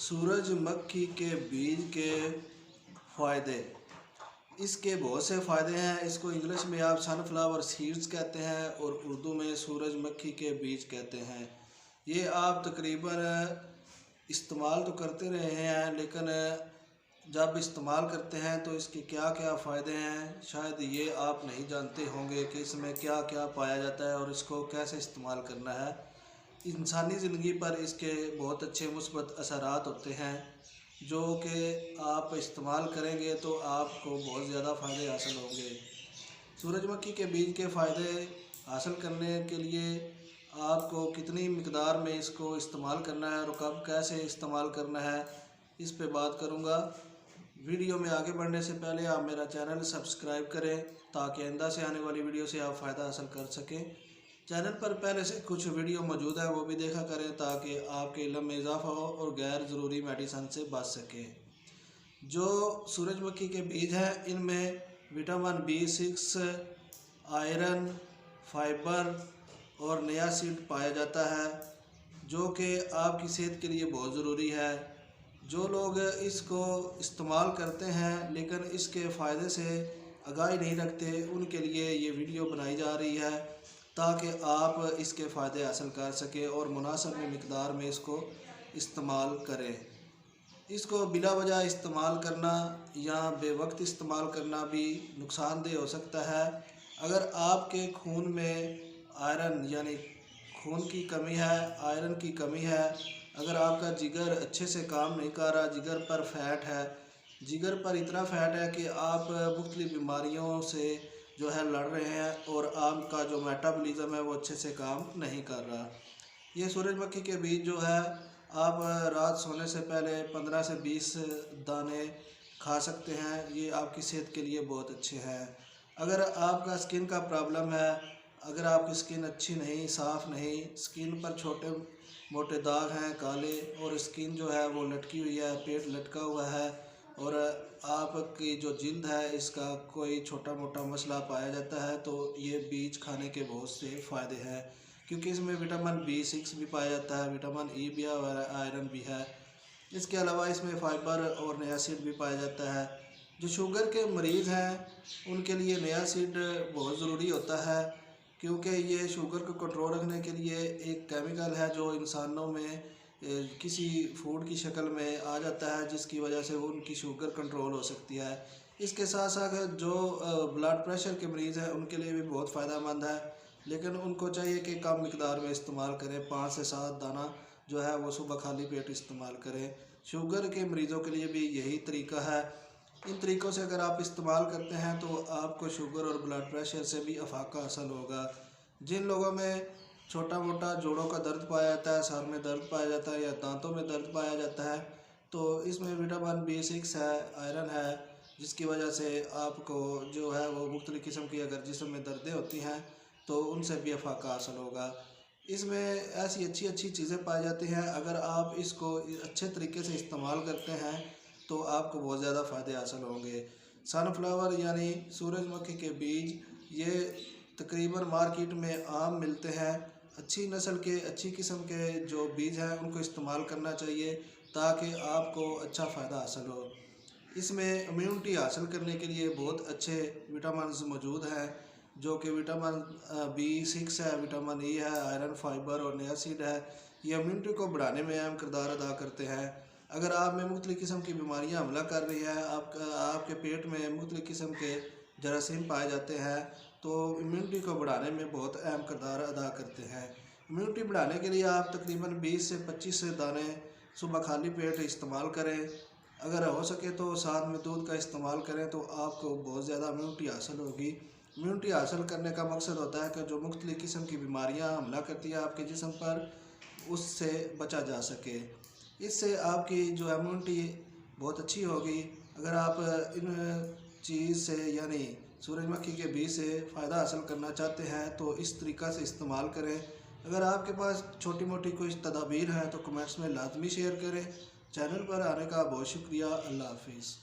सूरजमुखी के बीज के फ़ायदे। इसके बहुत से फ़ायदे हैं। इसको इंग्लिश में आप सनफ्लावर सीड्स कहते हैं और उर्दू में सूरजमुखी के बीज कहते हैं। ये आप तकरीबन इस्तेमाल तो करते रहे हैं, लेकिन जब इस्तेमाल करते हैं तो इसके क्या क्या फ़ायदे हैं शायद ये आप नहीं जानते होंगे कि इसमें क्या क्या पाया जाता है और इसको कैसे इस्तेमाल करना है। इंसानी ज़िंदगी पर इसके बहुत अच्छे मुस्बत असरात होते हैं जो कि आप इस्तेमाल करेंगे तो आपको बहुत ज़्यादा फ़ायदे हासिल होंगे। सूरजमुखी के बीज के फ़ायदे हासिल करने के लिए आपको कितनी मिकदार में इसको इस्तेमाल करना है और कब कैसे इस्तेमाल करना है, इस पे बात करूँगा। वीडियो में आगे बढ़ने से पहले आप मेरा चैनल सब्सक्राइब करें ताकि आइंदा से आने वाली वीडियो से आप फ़ायदा हासिल कर सकें। चैनल पर पहले से कुछ वीडियो मौजूद है, वो भी देखा करें ताकि आपके इल्म में इजाफ़ा हो और गैर ज़रूरी मेडिसिन से बच सके। जो सूरजमुखी के बीज हैं इनमें विटामिन B6, आयरन, फाइबर और नियासिड पाया जाता है जो कि आपकी सेहत के लिए बहुत ज़रूरी है। जो लोग इसको इस्तेमाल करते हैं लेकिन इसके फ़ायदे से आगाही नहीं रखते, उनके लिए ये वीडियो बनाई जा रही है ताकि आप इसके फ़ायदे हासिल कर सकें और मुनासिब मिकदार में इसको इस्तेमाल करें। इसको बिला वजह इस्तेमाल करना या बेवक्त इस्तेमाल करना भी नुकसानदेह हो सकता है। अगर आपके खून में आयरन यानी खून की कमी है, आयरन की कमी है, अगर आपका जिगर अच्छे से काम नहीं कर रहा, जिगर पर फैट है, जिगर पर इतना फैट है कि आप मुख्तलिफ बीमारियों से जो है लड़ रहे हैं और आपका जो मेटाबॉलिज्म है वो अच्छे से काम नहीं कर रहा। ये सूरजमुखी के बीज जो है आप रात सोने से पहले 15 से 20 दाने खा सकते हैं। ये आपकी सेहत के लिए बहुत अच्छे हैं। अगर आपका स्किन का प्रॉब्लम है, अगर आपकी स्किन अच्छी नहीं, साफ़ नहीं, स्किन पर छोटे मोटे दाग हैं काले और स्किन जो है वो लटकी हुई है, पेट लटका हुआ है और आपकी जो जिल्द है इसका कोई छोटा मोटा मसला पाया जाता है, तो ये बीज खाने के बहुत से फ़ायदे हैं क्योंकि इसमें विटामिन B6 भी पाया जाता है, विटामिन E भी है और आयरन भी है। इसके अलावा इसमें फाइबर और नियासिड भी पाया जाता है। जो शुगर के मरीज़ हैं उनके लिए नियासिड बहुत ज़रूरी होता है क्योंकि ये शुगर को कंट्रोल रखने के लिए एक केमिकल है जो इंसानों में किसी फूड की शक्ल में आ जाता है जिसकी वजह से उनकी शुगर कंट्रोल हो सकती है। इसके साथ साथ जो ब्लड प्रेशर के मरीज़ हैं उनके लिए भी बहुत फ़ायदेमंद है, लेकिन उनको चाहिए कि कम मिकदार में इस्तेमाल करें। 5 से 7 दाना जो है वो सुबह खाली पेट इस्तेमाल करें। शुगर के मरीज़ों के लिए भी यही तरीका है। इन तरीक़ों से अगर आप इस्तेमाल करते हैं तो आपको शुगर और ब्लड प्रेशर से भी अफाका हासिल होगा। जिन लोगों में छोटा मोटा जोड़ों का दर्द पाया जाता है, सर में दर्द पाया जाता है या दांतों में दर्द पाया जाता है, तो इसमें विटामिन B6 है, आयरन है, जिसकी वजह से आपको जो है वो मुख्तलिफ़ किस्म की अगर जिस्म में दर्दें होती हैं तो उनसे भी अफाका हासिल होगा। इसमें ऐसी अच्छी अच्छी चीज़ें पाई जाती हैं। अगर आप इसको अच्छे तरीके से इस्तेमाल करते हैं तो आपको बहुत ज़्यादा फ़ायदे हासिल होंगे। सनफ्लावर यानी सूरजमुखी के बीज ये तकरीबन मार्केट में आम मिलते हैं। अच्छी नस्ल के, अच्छी किस्म के जो बीज हैं उनको इस्तेमाल करना चाहिए ताकि आपको अच्छा फ़ायदा हासिल हो। इसमें इम्यूनिटी हासिल करने के लिए बहुत अच्छे विटामिन्स मौजूद हैं जो कि विटामिन B6 है, विटामिन E है, आयरन, फाइबर और नियासिड है। ये इम्यूनिटी को बढ़ाने में अहम किरदार अदा करते हैं। अगर आप में मुख्तलिफ़ किस्म की बीमारियां हमला कर रही हैं, आपके पेट में मुख्तलिफ़ किस्म के जरासीम पाए जाते हैं, तो इम्यूनिटी को बढ़ाने में बहुत अहम किरदार अदा करते हैं। इम्यूनिटी बढ़ाने के लिए आप तकरीबन 20 से 25 दाने सुबह खाली पेट इस्तेमाल करें। अगर हो सके तो साथ में दूध का इस्तेमाल करें तो आपको बहुत ज़्यादा इम्यूनिटी हासिल होगी। इम्यूनिटी हासिल करने का मकसद होता है कि जो मुख्तलिफ़ किस्म की बीमारियां हमला करती हैं आपके जिस्म पर, उससे बचा जा सके। इससे आपकी जो इम्यूनिटी बहुत अच्छी होगी। अगर आप इन चीज़ से यानी सूरजमुखी के बीज से फ़ायदा हासिल करना चाहते हैं तो इस तरीक़ा से इस्तेमाल करें। अगर आपके पास छोटी मोटी कुछ तदाबीर हैं तो कमेंट्स में लाजमी शेयर करें। चैनल पर आने का बहुत शुक्रिया। अल्लाह हाफिज़।